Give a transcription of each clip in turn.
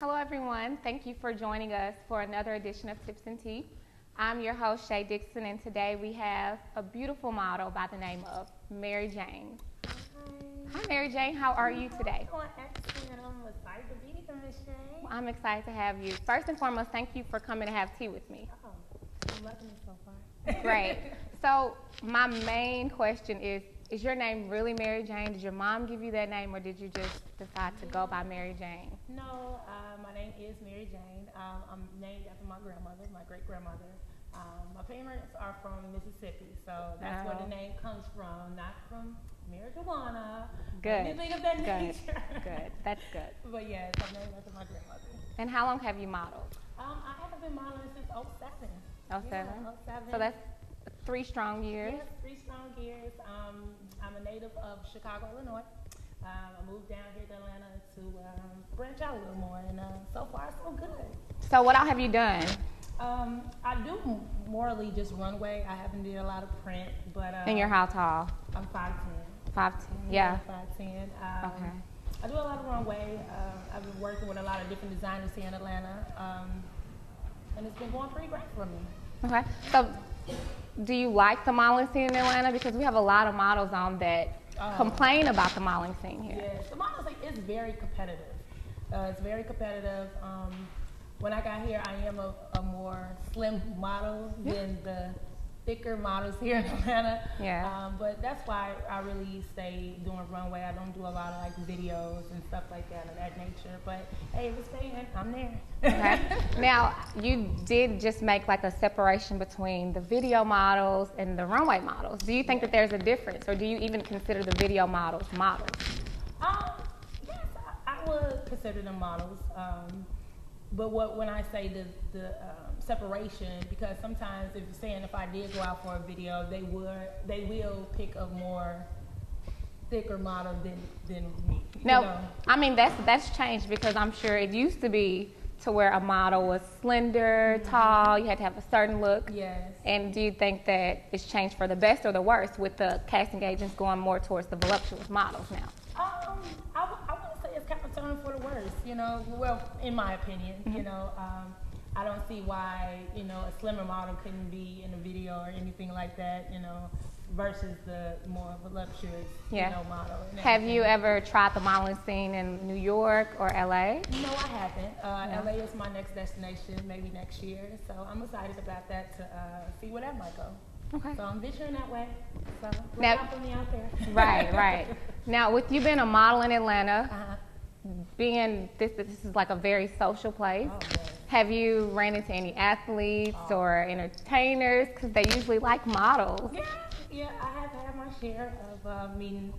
Hello, everyone. Thank you for joining us for another edition of Tips and Tea. I'm your host, Sha Dixon, and today we have a beautiful model by the name of Mary Jane. Hi, Mary Jane. How are you today? Oh, excellent. I'm excited to be here, Miss Shay. Well, I'm excited to have you. First and foremost, thank you for coming to have tea with me. Oh, I'm loving it so far. Great. So my main question is your name really Mary Jane? Did your mom give you that name, or did you just decide to go by Mary Jane? No, my name is Mary Jane. I'm named after my grandmother, my great-grandmother. My parents are from Mississippi, so that's where the name comes from, not from marijuana. Good. Anything of that nature. Good. That's good. But yes, I'm named after my grandmother. And how long have you modeled? I haven't been modeling since '07. '07? Yeah, '07. So that's 3 strong years. Yes, 3 strong years. I'm a native of Chicago, Illinois. I moved down here to Atlanta to branch out a little more, and so far so good. So what all have you done? I do morally just runway. I haven't did a lot of print, but And you're how tall? I'm 5'10". 5'10". Yeah. 5'10". Okay. I do a lot of runway. I've been working with a lot of different designers here in Atlanta, and it's been going pretty great for me. Okay. So do you like the modeling scene in Atlanta? Because we have a lot of models on that complain about the modeling scene here. Yes, the modeling scene is very competitive. It's very competitive. When I got here, I am a more slim model than the thicker models here in Atlanta. Yeah. But that's why I really stay doing runway. I don't do a lot of like videos and stuff like that of that nature. But hey, if it's paying, I'm there. Okay. Now, you did just make like a separation between the video models and the runway models. Do you think that there's a difference, or do you even consider the video models models? Yes, I would consider them models. But when I say the separation, because sometimes if you're saying if I did go out for a video, they will pick a more thicker model than me. No, I mean that's changed, because I'm sure it used to be to where a model was slender, tall, you had to have a certain look. Yes. And do you think that it's changed for the best or the worst with the casting agents going more towards the voluptuous models now? I wouldn't say it's kind of turning for the worse, well, in my opinion, I don't see why, a slimmer model couldn't be in a video or anything like that, versus the more voluptuous, model. Have you ever tried the modeling scene in New York or LA? No, I haven't. LA is my next destination, maybe next year, so I'm excited about that to see where that might go. Okay. So I'm venturing that way. So look Now, out for me out there. Right. Now, with you being a model in Atlanta, being this is like a very social place. Oh, yes. Have you ran into any athletes or entertainers? Because they usually like models. Yeah, I have had my share of meeting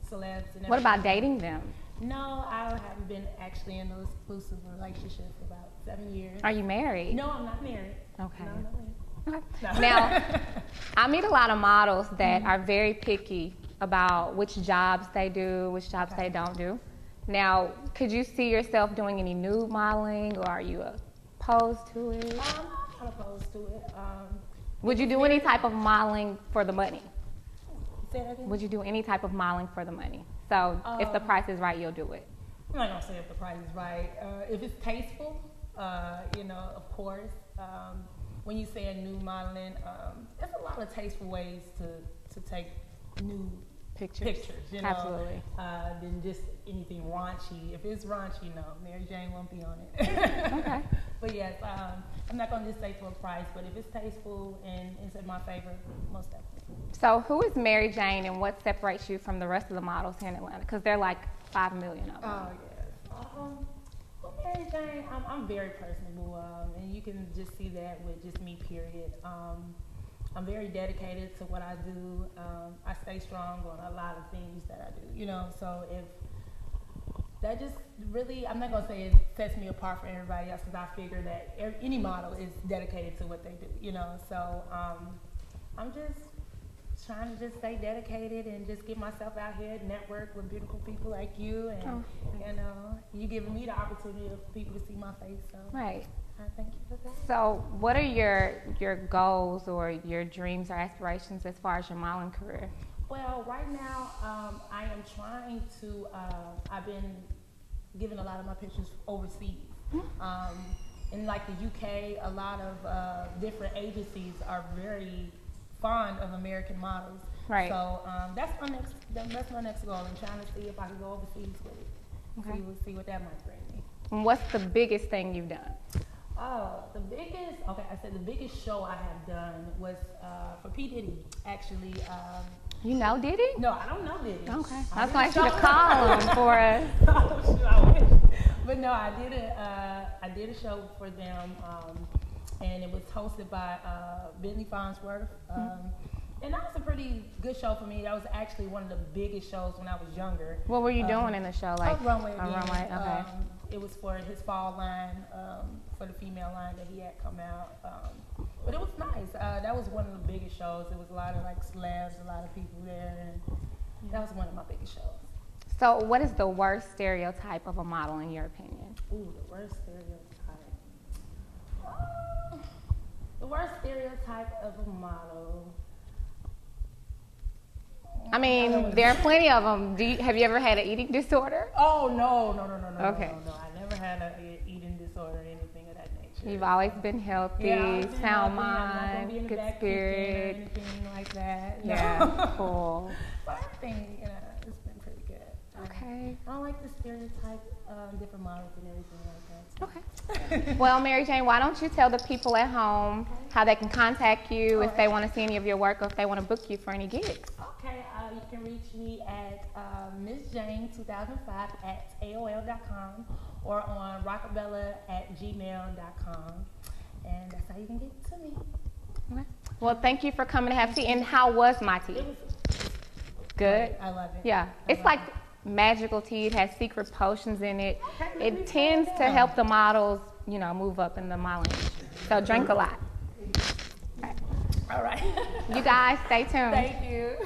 celebs and everything. What about dating them? No, I haven't been actually in an exclusive relationship for about 7 years. Are you married? No, I'm not married. Okay. No, I'm not married. Okay. No. Now, I meet a lot of models that are very picky about which jobs they do, which jobs they don't do. Now, could you see yourself doing any nude modeling, or are you opposed to it? I'm not opposed to it. Would you do any type of modeling for the money? Say that again? Would you do any type of modeling for the money? So if the price is right, you'll do it. I'm not gonna say if the price is right. If it's tasteful, of course. When you say a nude modeling, there's a lot of tasteful ways to take nude pictures, Absolutely. Than just anything raunchy. If it's raunchy, no, Mary Jane won't be on it. Okay. But yes, I'm not gonna just say for a price, but if it's tasteful and it's in my favor, most definitely. So who is Mary Jane, and what separates you from the rest of the models here in Atlanta? Because there are like 5 million of them. Oh yes. Well, Mary Jane, I'm very personable, and you can just see that with just me. Period. I'm very dedicated to what I do. I stay strong on a lot of things that I do, so if that just really, I'm not gonna say it sets me apart from everybody else, because I figure that any model is dedicated to what they do, so I'm just trying to just stay dedicated and just get myself out here, network with beautiful people like you, and you giving me the opportunity for people to see my face, so Right. I thank you for that. So what are your goals or your dreams or aspirations as far as your modeling career? Well, right now, I am trying to, I've been given a lot of my pictures overseas. In like the UK, a lot of different agencies are very fond of American models. Right. So that's my next goal. I'm trying to see if I can go overseas with it. Okay. See what that might bring me. And what's the biggest thing you've done? Oh, the biggest show I have done was for P. Diddy, actually. You know Diddy? No, I don't know Diddy. Okay. I was going to ask you to call him for us. But no, I did a show for them, and it was hosted by Bentley Farnsworth. And that was a pretty good show for me. That was actually one of the biggest shows when I was younger. What were you doing in the show? Like Runway. Runway. Okay. It was for his fall line, for the female line that he had come out. But it was nice. That was one of the biggest shows. There was a lot of like celebs, a lot of people there, and that was one of my biggest shows. So what is the worst stereotype of a model in your opinion? Ooh, the worst stereotype. The worst stereotype of a model. I mean, there are plenty of them. Have you ever had an eating disorder? Oh, no. Okay. No. I never had an eating disorder or anything of that nature. You've always been healthy, sound mind, good spirit. Or anything like that. Yeah, cool. But I think, it's been pretty good. Okay. I don't like the stereotype, different models and everything like that. So. Okay. Well, Mary Jane, why don't you tell the people at home how they can contact you if they want to see any of your work or if they want to book you for any gigs? Okay, you can reach me at MissJane2005 at AOL.com or on rockabella@gmail.com. And that's how you can get to me. Okay. Well, thank you for coming to have tea. And how was my tea? It was good. I love it. Yeah, it's like magical tea. It has secret potions in it. Okay, It tends to help the models, move up in the modeling industry. So drink a lot. All right. You guys, stay tuned. Thank you.